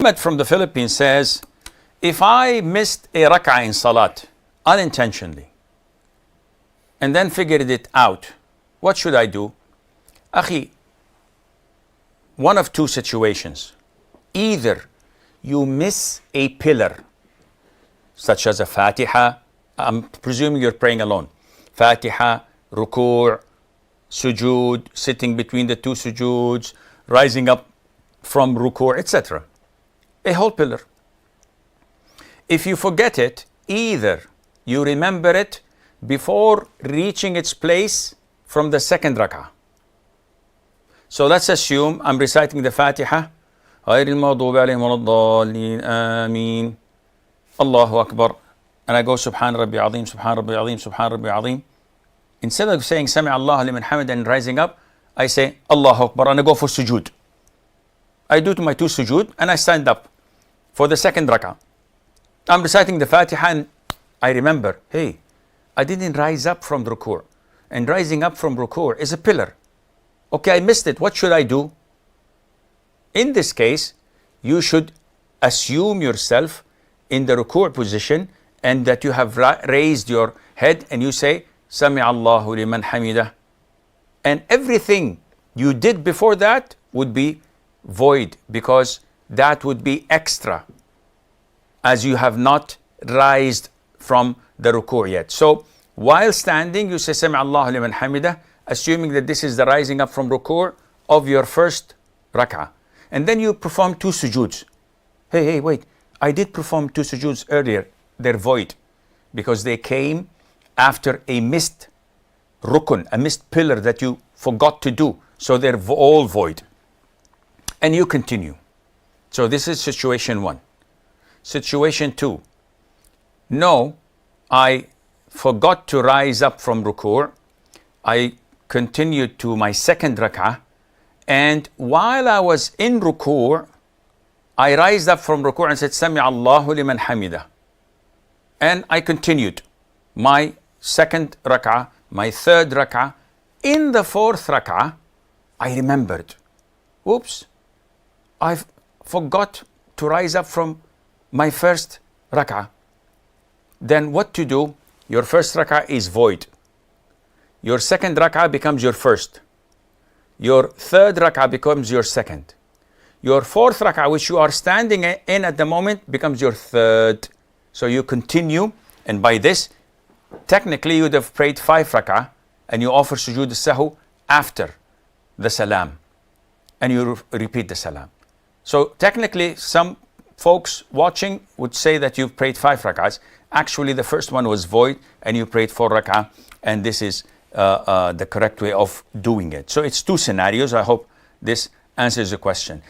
Ahmed from the Philippines says, if I missed a rak'ah in salat unintentionally and then figured it out, what should I do? Akhi, one of two situations. Either you miss a pillar, such as a Fateha. I'm presuming you're praying alone. Fateha, Ruku, Sujood, sitting between the two Sujoods, rising up from Ruku, etc. A whole pillar. If you forget it, either you remember it before reaching its place from the second rak'ah. So let's assume I'm reciting the Fateha. غير المغضوب عليهم ولا الضالين آمين الله أكبر, and I go Subhan Rabbi Azim, Subhan Rabbi Azim, Subhan Rabbi Azim. Instead of saying Sami Allah liman hamid and rising up, I say Allahu Akbar and I go for sujood. I do to my two sujood and I stand up for the second rak'ah. I'm reciting the Fatiha and I remember, hey, I didn't rise up from the ruku', and rising up from ruku' is a pillar. Okay, I missed it. What should I do? In this case, you should assume yourself in the ruku' position and that you have raised your head and you say, Sami Allahu liman hamidah. And everything you did before that would be void, because that would be extra, as you have not raised from the ruku' yet. So while standing, you say Sami Allahu liman hamidah, assuming that this is the rising up from ruku' of your first rak'ah. And then you perform two sujoods. Hey, wait, I did perform two sujoods earlier. They're void because they came after a missed rukun, a missed pillar that you forgot to do. So they're all void. And you continue. So this is situation one. Situation two. No, I forgot to rise up from ruku'. I continued to my second rak'ah. And while I was in ruku', I raised up from ruku' and said, Sami Allahu liman hamidah. And I continued my second rak'ah, my third rak'ah. In the fourth rak'ah, I remembered, oops, I forgot to rise up from my first rak'ah. Then what to do? Your first rak'ah is void. Your second rak'ah becomes your first. Your third rak'ah becomes your second. Your fourth rak'ah, which you are standing in at the moment, becomes your third. So you continue, and by this, technically you would have prayed 5 rak'ah, and you offer sujood al-sahu after the salam, and you repeat the salam. So technically, some folks watching would say that you've prayed 5 rak'ahs. Actually, the first one was void, and you prayed 4 rak'ah, and this is the correct way of doing it. So it's two scenarios. I hope this answers the question.